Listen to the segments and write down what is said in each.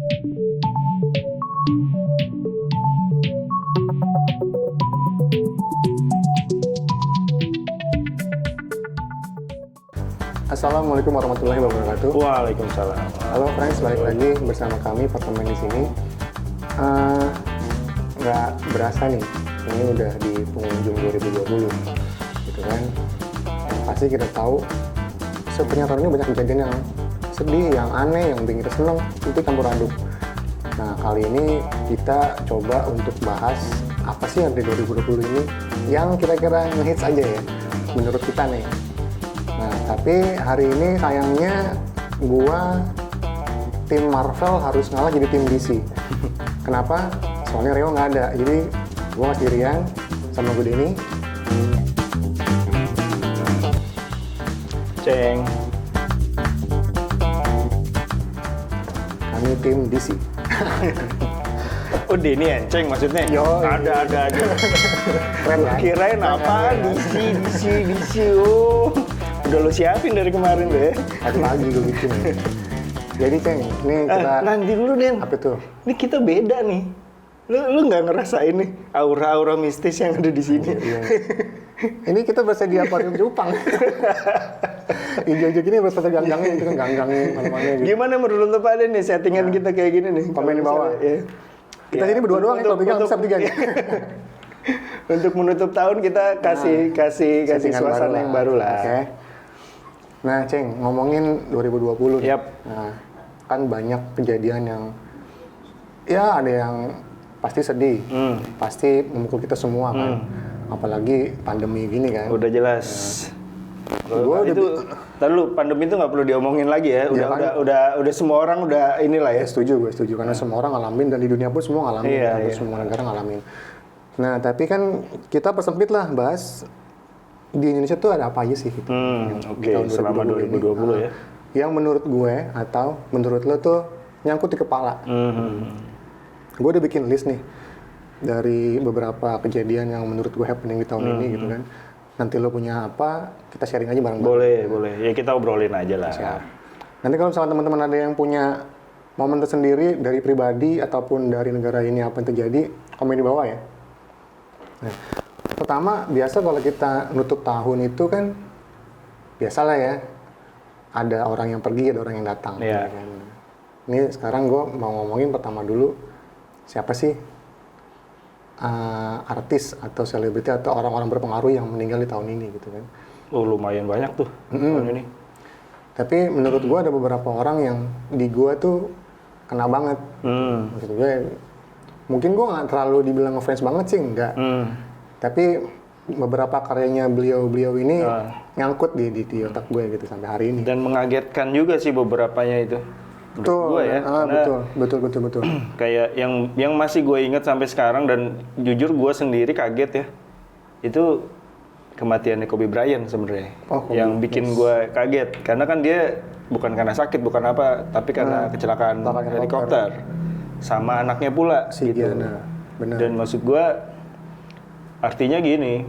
Assalamualaikum warahmatullahi wabarakatuh. Waalaikumsalam. Halo friends, balik lagi bersama kami Pertemuan di sini. Nggak berasa nih, ini udah di penghujung 2020, gitu kan? Yang pasti kita tahu, sebenarnya tahun ini banyak kejadian yang sedih, yang aneh, yang bikin kita seneng, itu campur aduk. Nah, kali ini kita coba untuk bahas apa sih yang di 2020 ini yang kira-kira ngehits aja ya, menurut kita nih. Nah, tapi hari ini sayangnya gua tim Marvel harus ngalah jadi tim DC. Kenapa? Soalnya Rio nggak ada, jadi gua sendirian sama gue Denny. Ceng. Kami tim DC. Oh, Denny Enceng maksudnya? Yo, ada aja. Keren kan? Kirain apa? DC. Oh, udah lo siapin dari kemarin deh. Pagi gue bikin. Jadi Ceng, ini kita... Nanti dulu, Den. Apa tuh? Ini kita beda nih. Lu nggak ngerasain nih aura-aura mistis yang ada di sini? Iya. Ini kita berasa di akuarium Jepang. Hijau-hijau gini berasa gang-gangnya, itu kan gang-gangnya mana-mana gitu. Gimana menurut lo Pak Den nih settingan kita kayak gini nih? Komen di bawah. Ya. Kita sini berdua doang ya, kalau pegang bisa bertiga nih. Untuk menutup tahun kita kasih Settingan suasana yang baru lah. Oke. Nah, Ceng, ngomongin 2020 nih. Yap. Nah, kan banyak kejadian yang ya ada yang pasti sedih, pasti memukul kita semua kan. Apalagi pandemi gini kan. Udah jelas. Gua itu lu pandemi itu nggak perlu diomongin lagi ya. Udah semua orang udah inilah ya. Gue setuju karena semua orang ngalamin dan di dunia pun semua ngalamin, Iya, hampir iya. semua negara ngalamin. Nah, tapi kan kita persempit lah bahas di Indonesia tuh ada apa aja sih gitu. Oke, Di tahun selama 2020 ya. Yang menurut gue atau menurut lo tuh nyangkut di kepala. Gue udah bikin list nih dari beberapa kejadian yang menurut gue happening di tahun ini gitu kan. Nanti lo punya apa, kita sharing aja bareng-bareng. Boleh. Ya kita obrolin aja lah. Siap. Nanti kalau misalnya teman-teman ada yang punya momen tersendiri dari pribadi ataupun dari negara ini apa yang terjadi, komen di bawah ya. Nah, pertama, biasa kalau kita nutup tahun itu kan, biasalah ya, ada orang yang pergi, ada orang yang datang. Iya. Kan? Ini sekarang gue mau ngomongin pertama dulu, siapa sih artis atau selebriti atau orang-orang berpengaruh yang meninggal di tahun ini gitu kan. Oh, lumayan banyak tuh tahun ini. Tapi menurut gue ada beberapa orang yang di gue tuh kena banget. Maksud gue, mungkin gue nggak terlalu dibilang ngefans banget sih, enggak. Tapi beberapa karyanya beliau ini nyangkut di otak gue gitu sampai hari ini. Dan mengagetkan juga sih beberapanya itu. Betul, Gue ya. betul. Kayak yang masih gue ingat sampai sekarang dan jujur gue sendiri kaget ya. Itu kematiannya Kobe Bryant sebenarnya. Yang bikin gue kaget karena kan dia bukan karena sakit, bukan apa, tapi karena kecelakaan helikopter. Sama anaknya pula Si gitu. Gianna, benar. Dan maksud gue artinya gini,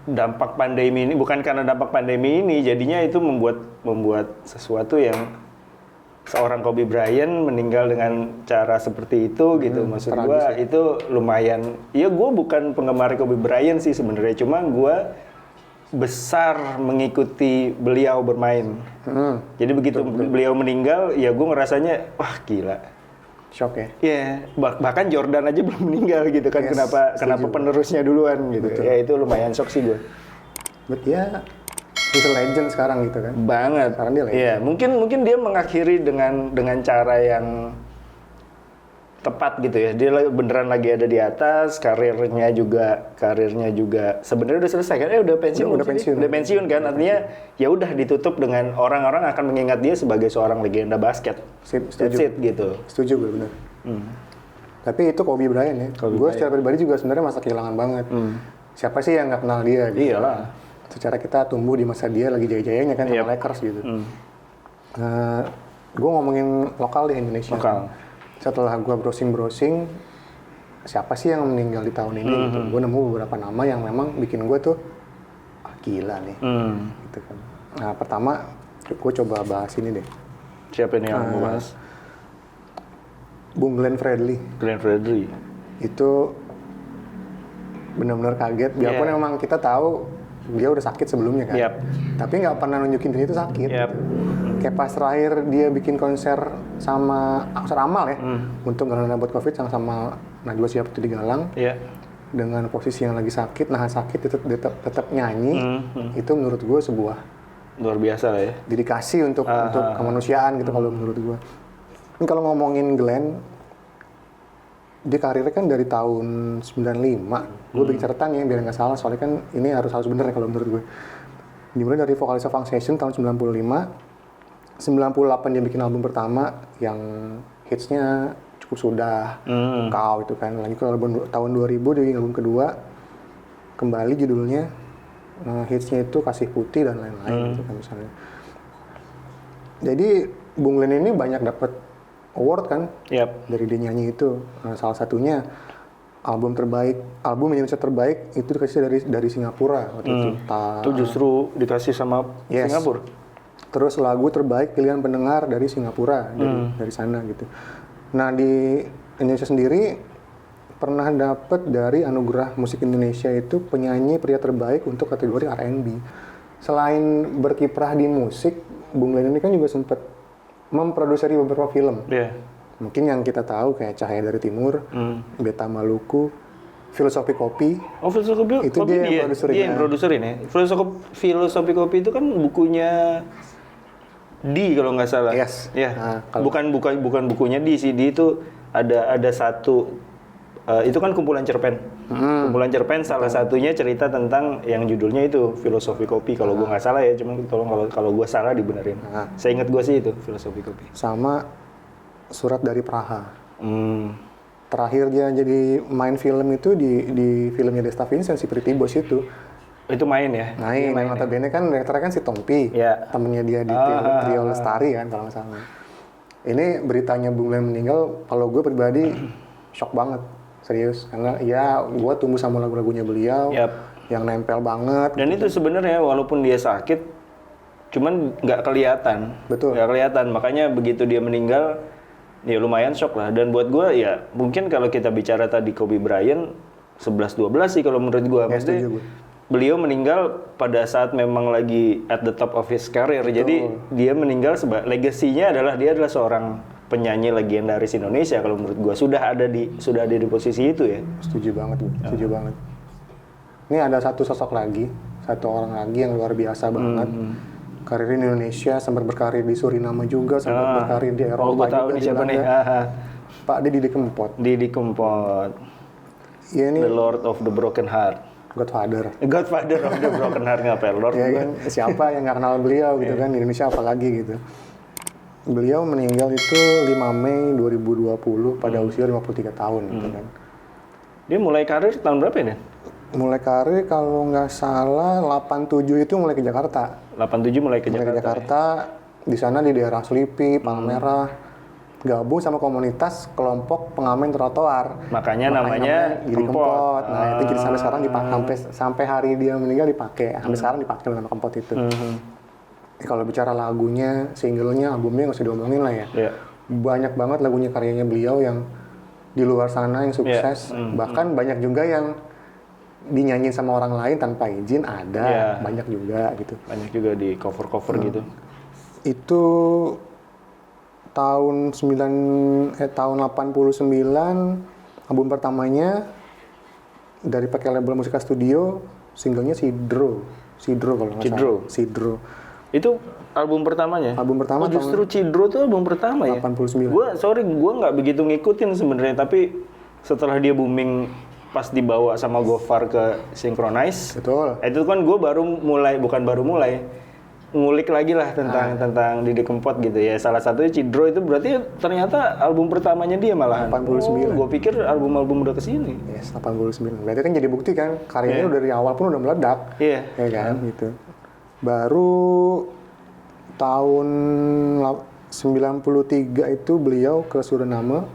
dampak pandemi ini bukan karena dampak pandemi ini jadinya itu membuat sesuatu yang seorang Kobe Bryant meninggal dengan cara seperti itu gitu. Maksud gue itu lumayan. Ya gue bukan penggemar Kobe Bryant sih sebenarnya, cuma gue besar mengikuti beliau bermain. Jadi begitu beliau meninggal, ya gue ngerasanya wah gila. Shock ya? Iya, bahkan Jordan aja belum meninggal gitu kan. Yes, Kenapa penerusnya duluan gitu. Betul. Ya itu lumayan shock sih gue. But ya, he's a legend sekarang gitu kan. Banget. Sekarang dia legend. Iya, mungkin dia mengakhiri dengan cara yang tepat gitu ya. Dia beneran lagi ada di atas, karirnya juga sebenarnya udah selesai kan? Udah pensiun. Udah pensiun kan? Artinya ya udah ditutup dengan orang-orang akan mengingat dia sebagai seorang legenda basket. Setuju. That's it gitu. Setuju gue bener. Tapi itu Kobe Bryant ya. Gue secara pribadi juga sebenarnya masa kehilangan banget. Siapa sih yang nggak kenal dia? Gitu. Iyalah. Secara kita tumbuh di masa dia lagi jaya-jayanya kan sama Lakers gitu. Gue ngomongin lokal di Indonesia. Lokal. Setelah gue browsing, siapa sih yang meninggal di tahun ini? Gitu. Gue nemu beberapa nama yang memang bikin gue tuh, gila nih. Gitu kan. Nah, pertama gue coba bahas ini deh. Siapa nih yang mau bahas? Bung Glenn Fredly. Glenn Fredly. Itu benar-benar kaget. Biarpun Yeah. memang kita tahu dia udah sakit sebelumnya kan. Yap. Tapi nggak pernah nunjukin dia itu sakit. Yap. Gitu. Kayak pas terakhir dia bikin konser sama konser amal ya. Untuk karena buat COVID sama Najwa Shihab itu di Galang. Iya. Dengan posisi yang lagi sakit, nahan sakit, tetap nyanyi. Itu menurut gue sebuah Luar biasa lah ya. dedikasi untuk kemanusiaan gitu kalau menurut gue. Ini kalau ngomongin Glenn, dia karirnya kan dari tahun 95. Gue bikin catatan ya biar nggak salah, soalnya kan ini harus bener ya kalau menurut gue. Dimulai dari vokalis Funk Session tahun 95. 98 dia bikin album pertama yang hitsnya Cukup Sudah, Kau itu kan. Lagi ke album tahun 2000 dia bikin album kedua, kembali judulnya, hitsnya itu Kasih Putih dan lain-lain gitu kan misalnya. Jadi Bung Glenn ini banyak dapat award kan dari dia nyanyi itu. Salah satunya album Indonesia terbaik itu dikasih dari Singapura waktu itu. Itu justru dikasih sama Singapura. Terus lagu terbaik pilihan pendengar dari Singapura dari sana gitu. Nah di Indonesia sendiri pernah dapat dari Anugerah Musik Indonesia itu penyanyi pria terbaik untuk kategori R&B. Selain berkiprah di musik, Bung Glenn ini kan juga sempat memproduksi beberapa film. Mungkin yang kita tahu kayak Cahaya dari Timur, Beta Maluku, Filosofi Kopi. Oh, Filosofi itu Kopi dia yang produserin ya. Filosofi Kopi itu kan bukunya D kalau nggak salah. Yes. Ya. Bukan bukunya D sih. D itu ada satu itu kan kumpulan cerpen. Kumpulan cerpen salah satunya cerita tentang yang judulnya itu Filosofi Kopi kalau gue nggak salah ya. Cuman tolong kalau gue salah dibenerin. Saya ingat gue sih itu Filosofi Kopi. Sama Surat dari Praha. Terakhir dia jadi main film itu di filmnya Desta Vincent, si Pretty Boys itu. Itu main ya? Main notabene kan direkturnya kan si Tompi, temennya dia di Trio Lestari kan kalau nggak salah. Ini beritanya Bung Glenn meninggal, kalau gue pribadi shock banget, serius. Karena ya gue tumbuh sama lagu-lagunya beliau, yang nempel banget. Dan itu sebenarnya walaupun dia sakit, cuman nggak kelihatan. Betul. Nggak kelihatan, makanya begitu dia meninggal, ya lumayan shock lah. Dan buat gue ya mungkin kalau kita bicara tadi Kobe Bryant 11-12 sih kalau menurut gue. Maksudnya beliau meninggal pada saat memang lagi at the top of his career. Betul. Jadi dia meninggal legasinya adalah dia adalah seorang penyanyi legendaris Indonesia kalau menurut gue sudah ada di posisi itu ya. Setuju banget, setuju banget. Ini ada satu sosok lagi, satu orang lagi yang luar biasa banget. Karir di Indonesia, sempat berkarir di Suriname juga, sempat berkarir di Eropa. Oh, gue tahu nih siapa nih. Pak Didi Kempot. Didi Kempot. Ya, ini The Lord of the Broken Heart. Godfather of the Broken Heart, ngapain Lord? Ya kan, siapa yang nggak kenal beliau gitu kan, di Indonesia apalagi gitu. Beliau meninggal itu 5 Mei 2020 pada usia 53 tahun gitu kan. Dia mulai karir tahun berapa ya? Mulai karir kalau nggak salah 87 itu mulai ke Jakarta. 87 mulai ke Jakarta. Di sana di daerah Selipi, Palmerah. Gabung sama komunitas kelompok pengamen trotoar. Makanya namanya Didi Kempot. Nah, itu jadi sampai sekarang dipakai, sampai hari dia meninggal dipakai. Sampai sekarang dipakai nama Kempot itu. Kalau bicara lagunya, singlenya, albumnya nggak usah diomongin lah ya. Banyak banget lagunya karyanya beliau yang di luar sana yang sukses. Bahkan banyak juga yang dinyanyiin sama orang lain tanpa izin ada. Banyak juga gitu. Banyak juga di cover-cover gitu. Itu tahun 89 album pertamanya dari pakai label Musika Studio, singlenya Sidro kalau nggak salah. Sidro. Itu album pertamanya? Album pertama. Oh, justru Cidro tuh album pertama 89. Ya? Gue nggak begitu ngikutin sebenarnya, tapi setelah dia booming pas dibawa sama Gofar ke Synchronize. Betul. Itu kan gue ngulik lagi lah tentang Didi Kempot gitu ya. Salah satunya Cidro itu berarti ternyata album pertamanya dia malahan. 89. Gue pikir album-album udah kesini. Yes, 89. Berarti kan jadi bukti kan karyanya udah dari awal pun udah meledak. Iya. Ya kan gitu. Baru tahun 93 itu beliau ke Suriname.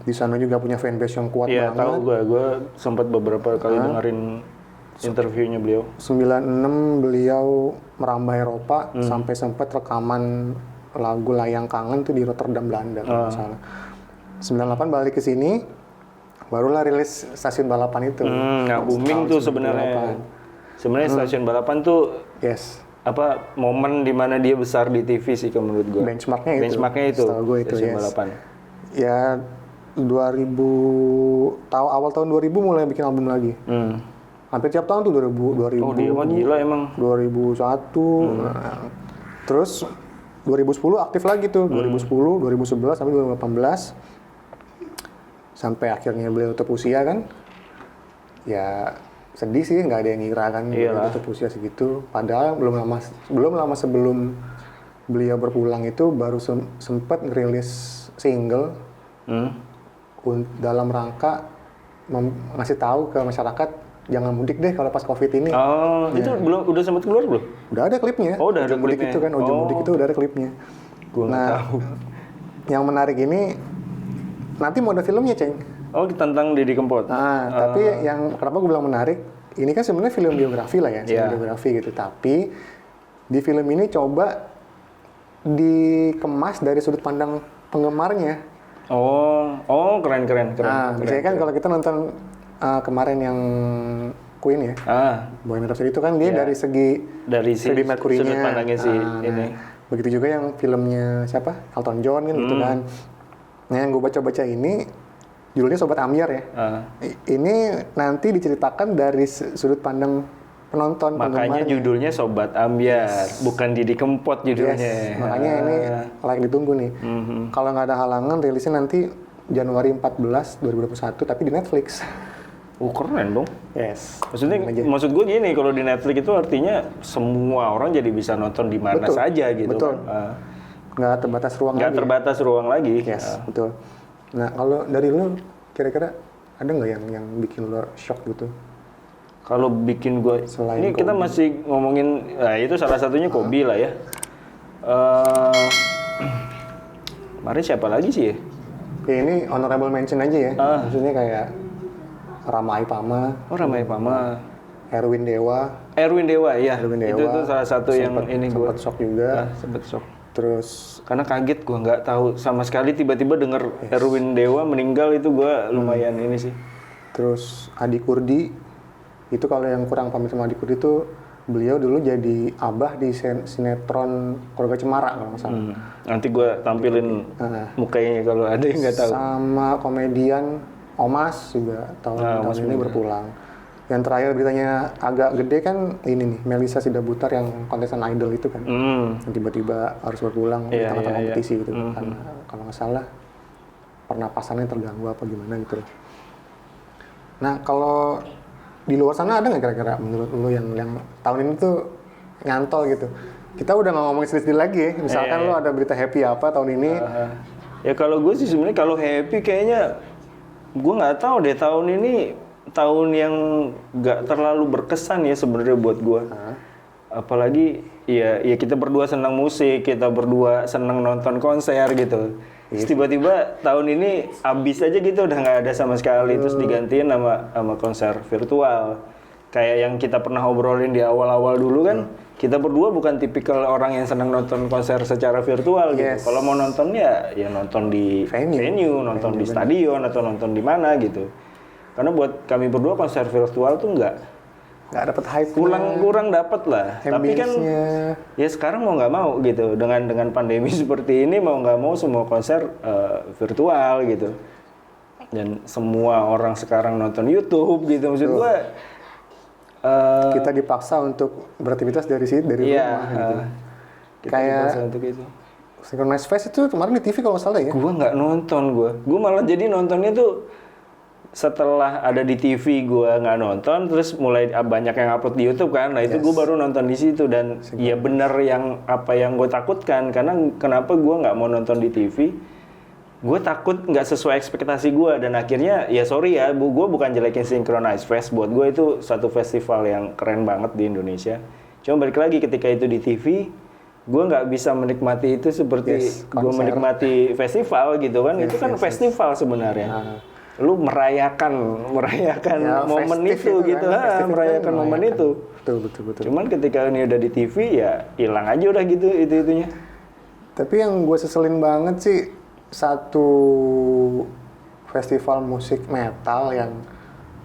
Di sana juga punya fanbase yang kuat banget. Iya, tahu gue sempat beberapa kali dengerin interviewnya beliau. 96 beliau merambah Eropa sampai sempat rekaman lagu Layang Kangen tuh di Rotterdam, Belanda kalau nggak salah. 98 balik ke sini, barulah rilis stasiun balapan itu. Nah booming Tahun tuh sebenarnya. Sebenarnya stasiun balapan tuh Yes. apa momen dimana dia besar di TV sih kalau menurut gue. Benchmarknya itu. Benchmarknya itu. Setahu gue itu, stasiun yes. balapan. Ya 2000 awal tahun 2000 mulai bikin album lagi. Hampir tiap tahun tuh 2000 Oh dia mah gila emang. 2001. Nah, terus 2010 aktif lagi tuh. 2010, 2011 sampai 2018. Sampai akhirnya beliau tutup usia kan. Ya sedih sih, nggak ada yang ngira kan beliau tutup usia segitu. Padahal belum lama sebelum beliau berpulang itu baru sempat ngerilis single dalam rangka ngasih tahu ke masyarakat jangan mudik deh kalau pas COVID ini. Oh, itu udah sempat keluar belum? Udah ada klipnya. Oh, udah ada mudik klipnya. itu kan, ujung mudik itu udah ada klipnya. Gua nggak tahu. Yang menarik ini nanti mau ada filmnya, Ceng. Oh, tentang Didi Kempot. Tapi yang kenapa gue bilang menarik, ini kan sebenarnya film biografi lah ya, biografi gitu. Tapi di film ini coba dikemas dari sudut pandang penggemarnya. Oh, keren. Misalnya kan kalau kita nonton kemarin yang Queen ya, Bohemian Rhapsody itu kan dia dari segi Freddie Mercury-nya. Sudut pandangnya sih ini. Begitu juga yang filmnya siapa? Elton John kan gitu kan. Nah yang gue baca-baca ini judulnya Sobat Ambyar ya. Ini nanti diceritakan dari sudut pandang penonton. Makanya judulnya Sobat Ambyar, bukan Didi Kempot judulnya. Yes, makanya ini layak ditunggu nih. Kalau nggak ada halangan rilisnya nanti Januari 14 2021 tapi di Netflix. Keren dong. Yes. Maksud gue gini, kalau di Netflix itu artinya semua orang jadi bisa nonton di mana saja gitu. Betul. Kan. Nggak terbatas ruang Nggak lagi. terbatas ruang lagi. Yes, betul. Nah, kalau dari lu kira-kira ada nggak yang bikin lu shock gitu? Kalau bikin gue, Selain ini kita Kobe. masih ngomongin, itu salah satunya Kobe lah ya. Kemarin siapa lagi sih ya? Ya ini honorable mention aja ya. Maksudnya kayak Rama Aipama. Oh, Ramai Pama. Erwin Dewa. Erwin Dewa, iya. Erwin Dewa. Itu salah satu yang ini gue. Sempat shock juga. Sempet shock. Terus Karena kaget gue nggak tahu sama sekali tiba-tiba denger Erwin Dewa meninggal itu gue lumayan ini sih. Terus Adi Kurdi. Itu kalau yang kurang pamit sama Adi Kurdi itu beliau dulu jadi abah di sinetron Keluarga Cemara kalau nggak salah. Nanti gue tampilin mukanya kalau ada yang nggak tahu. Sama komedian Omas juga tahun ini berpulang. Yang terakhir beritanya agak gede kan ini nih, Melisa Sidabutar yang kontesan Idol itu kan. Yang tiba-tiba harus berpulang di tengah-tengah kompetisi gitu. Karena kalau nggak salah pernapasannya terganggu apa gimana gitu. Nah kalau di luar sana ada nggak kira-kira menurut lu yang tahun ini tuh nyantol gitu? Kita udah nggak ngomongin sedih lagi ya. Misalkan lu ada berita happy apa tahun ini? Ya kalau gue sih sebenarnya kalau happy kayaknya gue nggak tahu deh, tahun ini tahun yang nggak terlalu berkesan ya sebenarnya buat gue. Apalagi ya kita berdua senang musik, kita berdua senang nonton konser gitu. Terus tiba-tiba tahun ini abis aja gitu, udah nggak ada sama sekali. Terus digantiin sama konser virtual. Kayak yang kita pernah obrolin di awal-awal dulu kan, kita berdua bukan tipikal orang yang senang nonton konser secara virtual gitu. Kalau mau nonton ya nonton di venue, nonton di stadion atau nonton di mana gitu. Karena buat kami berdua konser virtual tuh nggak dapat hype, kurang dapat lah. Tapi kan ya sekarang mau nggak mau gitu, dengan pandemi seperti ini mau nggak mau semua konser virtual gitu. Dan semua orang sekarang nonton YouTube gitu, maksud gue. Kita dipaksa untuk beraktivitas dari rumah gitu. Kayak untuk itu. Synchronized Fest itu kemarin di TV kalau nggak salah ya? Gue nggak nonton, gue malah jadi nontonnya tuh setelah ada di TV gue nggak nonton, terus mulai banyak yang upload di YouTube kan, nah itu gue baru nonton di situ dan ya bener yang apa yang gue takutkan, karena kenapa gue nggak mau nonton di TV, gue takut nggak sesuai ekspektasi gue dan akhirnya ya sorry ya, gue bukan jelekin Synchronized Fest, buat gue itu satu festival yang keren banget di Indonesia. Cuma balik lagi ketika itu di TV, gue nggak bisa menikmati itu seperti gue menikmati festival gitu kan, itu kan festival sebenarnya. Lu merayakan ya, momen itu gitu, merayakan momen itu. Betul. Cuman ketika ini udah di TV ya hilang aja udah gitu itunya. Tapi yang gue seselin banget sih satu festival musik metal yang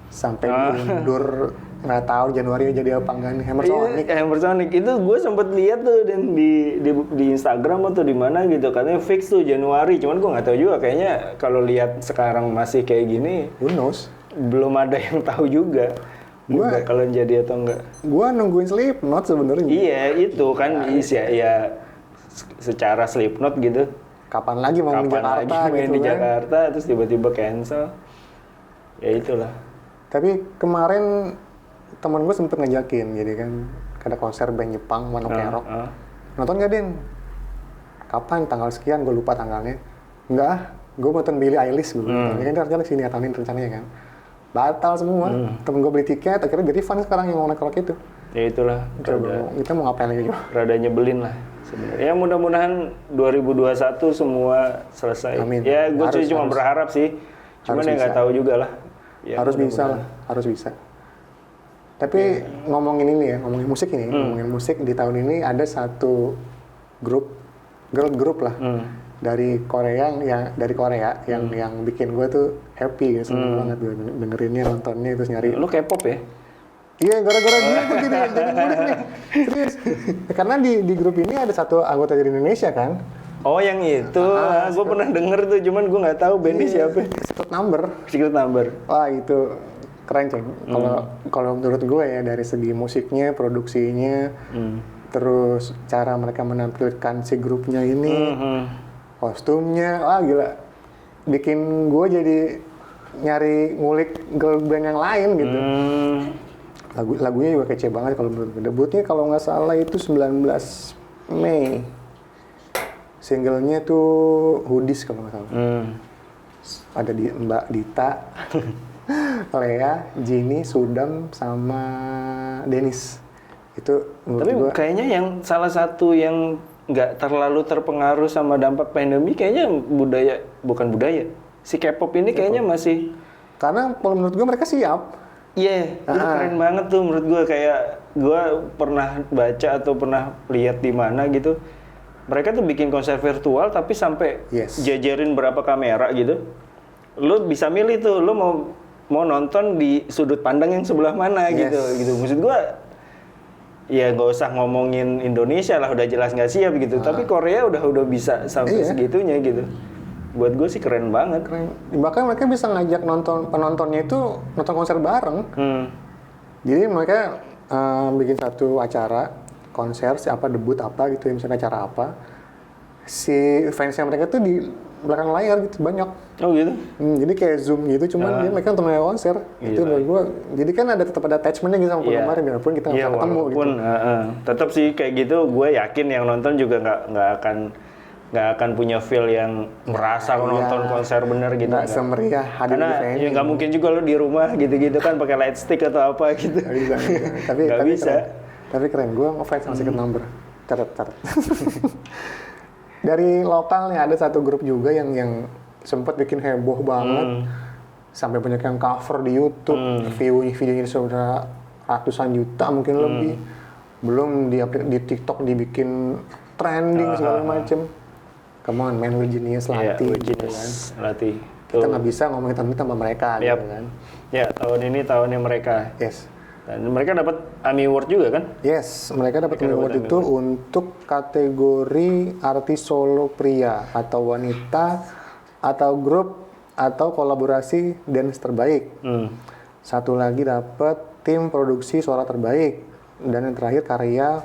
sampai mundur nggak tahu Januari jadi apa enggak nih, Hammer Sonic. Iya, Hammer Sonic itu gue sempet lihat tuh dan di Instagram atau di mana gitu katanya fix tuh Januari, cuman gue nggak tahu juga kayaknya kalau lihat sekarang masih kayak gini, Who knows? belum ada yang tahu juga. Gua- Bakalan jadi atau enggak. Gua nungguin Slipknot sebenarnya. Iya itu kan ya secara Slipknot gitu. Kapan lagi mau di Kapan Jakarta lagi main gitu di kan? Jakarta terus tiba-tiba cancel. Ya itulah. Tapi kemarin teman gue sempet ngajakin, jadi kan ada konser band Jepang, One Ok Rock. Nonton gak, Din? Kapan? Tanggal sekian, gue lupa tanggalnya. Enggak ah, gue nonton Billie Eilish gue. Ini kan dia rencana kesini ya, tahun ini rencananya kan. Batal semua. Temen gue beli tiket, akhirnya jadi refund sekarang yang One Ok Rock itu. Ya itulah. Kita mau ngapain lagi? Rada nyebelin lah sebenarnya. Ya mudah-mudahan 2021 semua selesai. Amin. Ya gue cuma Harus. berharap sih. Cuman Harus ya nggak bisa. tahu juga lah. Ya, Harus bisa mudah-mudahan. lah, harus bisa. Tapi ngomongin ini ya, ngomongin musik ini, ngomongin musik di tahun ini ada satu grup, girl group lah dari Korea yang bikin gue tuh happy, gitu, seneng banget gue dengerinnya, nontonnya, terus nyari. Lu K-pop ya? Iya, gara-gara dia tuh jadi ngulik nih, serius. Karena di grup ini ada satu anggota dari Indonesia kan. Oh yang itu, gue pernah denger tuh, cuman gue nggak tahu bandnya siapa. Secret Number. Secret Number. Wah itu keren ceng. Kalau menurut gue ya dari segi musiknya, produksinya, terus cara mereka menampilkan si grupnya ini, kostumnya, wah gila. Bikin gue jadi nyari ngulik girl band yang lain gitu. Lagunya juga kece banget kalau menurut gue. Debutnya kalau nggak salah itu 19 Mei. Singlenya tuh Hoodies kalau nggak salah. Ada di Mbak Dita, Lea, Jinny, Sudam, sama Dennis. Itu menurut Tapi gua kayaknya yang salah satu yang nggak terlalu terpengaruh sama dampak pandemi kayaknya bukan budaya. Si K-pop ini kayaknya masih karena kalau menurut gua mereka siap. itu keren banget tuh menurut gue. Kayak gue pernah baca atau pernah lihat di mana gitu. Mereka tuh bikin konser virtual tapi sampai jajarin berapa kamera gitu. Lu bisa milih tuh, lu mau nonton di sudut pandang yang sebelah mana gitu. Maksud gue, ya nggak usah ngomongin Indonesia lah, udah jelas nggak siap gitu. Tapi Korea udah bisa sampai segitunya gitu. Buat gue sih keren banget. Keren. Bahkan mereka bisa ngajak penontonnya itu nonton konser bareng. Jadi mereka bikin satu acara konser, siapa debut apa gitu, misalnya acara apa. Si fansnya mereka tuh di belakang layar gitu banyak. Oh gitu? Jadi kayak Zoom gitu, cuman mereka nonton konser. Itu menurut gua. Jadi kan ada tetap ada attachment-nya gitu sama penggemar, biarpun kita nggak bisa ketemu gitu. Tetap sih kayak gitu, gue yakin yang nonton juga nggak akan punya feel yang merasa nonton konser bener gitu. Nggak semeriah hadir di Karena venue. ya nggak mungkin juga lo di rumah gitu-gitu kan pakai light stick atau apa gitu. Nggak bisa. Tapi bisa. Keren. Tapi keren, gue ngefans sama Secret Number. Catat. Dari lokal nih ada satu grup juga yang sempat bikin heboh banget. Sampai banyak yang cover di YouTube. Videonya sudah ratusan juta mungkin lebih. Belum di TikTok dibikin trending segala macem. Come on man, Genius Lati. Gitu kan. Lati. Kita nggak bisa ngomongin tanpa mereka gitu kan. Ya, tahun ini tahunnya mereka. Yes. Dan mereka dapat AMI Award juga kan? Yes, mereka dapat AMI Award itu untuk kategori artis solo pria atau wanita atau grup atau kolaborasi dance terbaik. Satu lagi dapat tim produksi suara terbaik dan yang terakhir karya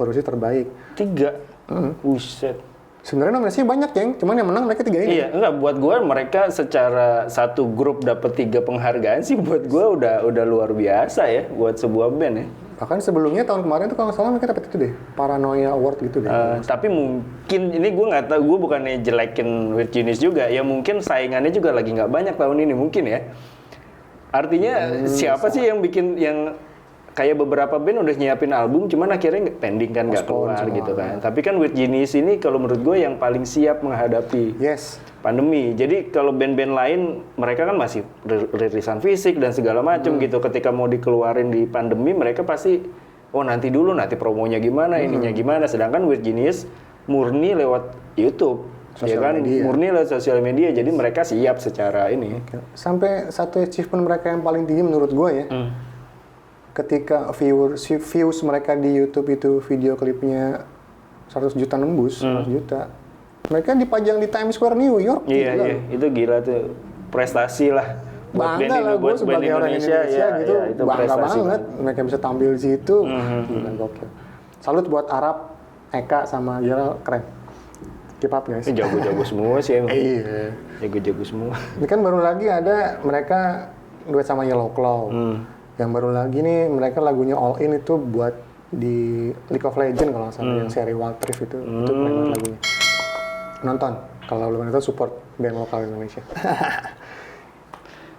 produksi terbaik. 3. Buset. Sebenarnya nominasinya banyak, Ceng. Cuman yang menang mereka 3 ini. Iya, enggak, buat gue mereka secara satu grup dapat 3 penghargaan sih buat gue udah luar biasa ya buat sebuah band ya. Bahkan sebelumnya tahun kemarin tuh kalau nggak salah mereka dapat itu deh, Paranoia Award gitu deh. Tapi mungkin ini gue nggak tahu, gue bukannya jelekin Weird Genius juga, ya mungkin saingannya juga lagi nggak banyak tahun ini mungkin ya. Artinya siapa sih yang bikin yang kayak beberapa band udah nyiapin album, cuman akhirnya pending kan, nggak keluar gitu kan. Tapi kan Weird Genius ini kalau menurut gue yang paling siap menghadapi pandemi. Jadi kalau band-band lain, mereka kan masih rilisan fisik dan segala macam gitu. Ketika mau dikeluarin di pandemi, mereka pasti, oh nanti dulu, nanti promonya gimana, ininya gimana. Sedangkan Weird Genius murni lewat YouTube. Ya sosial kan, media. murni lewat sosial media. Jadi mereka siap secara ini. Sampai satu achievement mereka yang paling tinggi menurut gue ya, ketika views mereka di YouTube itu video klipnya 100 juta nembus, 100 juta. Mereka dipajang di Times Square New York. Iya, gila. iya, itu gila tuh. Prestasi lah. Bangga lah gue sebagai orang Indonesia gitu, itu bangga prestasi banget. Mereka bisa tampil di situ, gila gokil. Salut buat Arab, Eka sama Gerald, keren. Keep up guys. Jago-jago semua sih emang. Iya. Jago-jago semua. Ini kan baru lagi ada mereka duet sama Yellow Claw. Yang baru lagi nih mereka lagunya All In itu buat di League of Legends kalau nggak salah yang seri Wild Rift itu keren banget lagunya. Nonton kalau lu nonton support band lokal Indonesia.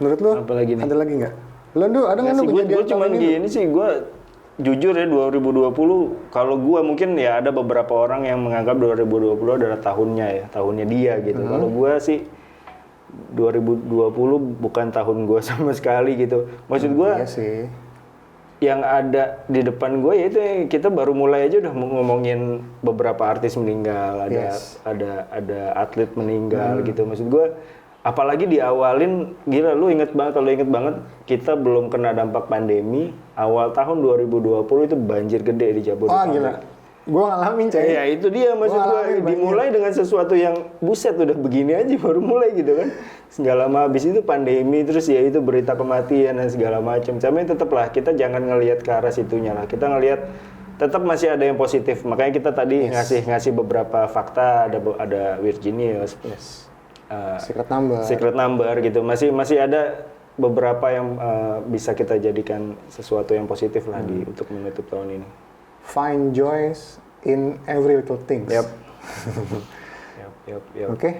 Menurut lu Apa lagi nih? ada lagi nggak? Lu ada nggak lu kejadian Gue cuma tahun ini? gini sih, gue jujur ya 2020 kalau gue mungkin ya ada beberapa orang yang menganggap 2020 adalah tahunnya ya, tahunnya dia gitu. Kalau gue sih 2020 bukan tahun gue sama sekali gitu. Maksud gue Iya sih. yang ada di depan gue ya itu kita baru mulai aja udah ngomongin beberapa artis meninggal, ada atlet meninggal gitu. Maksud gue apalagi diawalin, gila lu inget banget kita belum kena dampak pandemi, awal tahun 2020 itu banjir gede di Jabodetabek. Oh gila. Gue ngalamin coy. Ya itu dia maksud gue, dimulai dengan sesuatu yang buset udah begini aja baru mulai gitu kan. Segala lama habis itu pandemi, terus ya itu berita kematian dan segala macam. Tapi tetaplah kita jangan ngelihat ke arah situnya lah. Kita ngelihat tetap masih ada yang positif. Makanya kita tadi ngasih beberapa fakta, ada Virginius. Secret number gitu. Masih ada beberapa yang bisa kita jadikan sesuatu yang positif lah untuk menutup tahun ini. Find joys in every little things. Yap. Oke.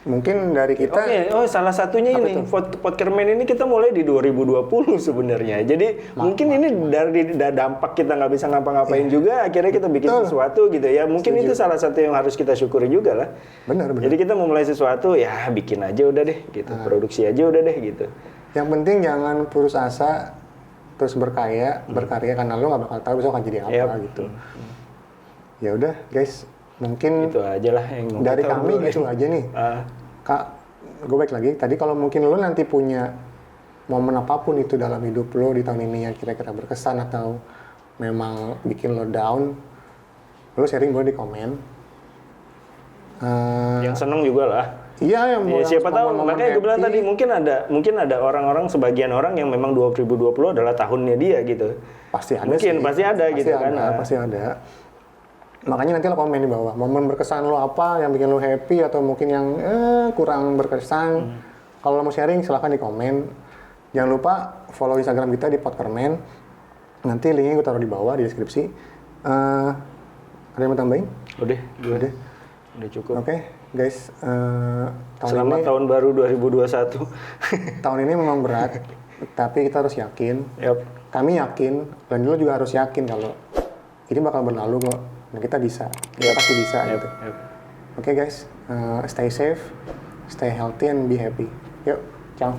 Mungkin dari kita. Oke, salah satunya ini Podkermen ini kita mulai di 2020 sebenarnya. Jadi mungkin ini dari dampak kita nggak bisa ngapa-ngapain juga, akhirnya kita bikin sesuatu gitu ya. Mungkin itu salah satu yang harus kita syukuri juga lah. Benar. Jadi kita memulai sesuatu ya bikin aja udah deh gitu, produksi aja udah deh gitu. Yang penting jangan putus asa, terus berkarya karena lo nggak bakal tahu besok akan jadi apa gitu. Ya udah guys, mungkin itu aja lah yang dari kami gitu aja nih. Kak, gue balik lagi. Tadi kalau mungkin lo nanti punya momen apapun itu dalam hidup lo di tahun ini yang kira-kira berkesan atau memang bikin lo down, lo sharing gue di komen. Yang seneng juga lah. Iya, yang ya, siapa tahu, makanya gue bilang tadi mungkin ada orang-orang, sebagian orang yang memang 2020 adalah tahunnya dia gitu. Pasti ada mungkin, sih. Pasti ada gitu kan. Pasti ada. Makanya nanti lo komen di bawah, momen berkesan lo apa yang bikin lo happy atau mungkin yang kurang berkesan. Kalau lo mau sharing silahkan di komen. Jangan lupa follow Instagram kita di Podkermen. Nanti linknya gue taruh di bawah di deskripsi. Ada yang mau tambahin? Udah cukup. Oke, guys. Selamat tahun baru 2021. Tahun ini memang berat, tapi kita harus yakin. Kami yakin, dan lo juga harus yakin kalau ini bakal berlalu kok. Dan kita bisa, kita pasti bisa gitu. Oke guys, stay safe, stay healthy, and be happy. Yuk, ciao.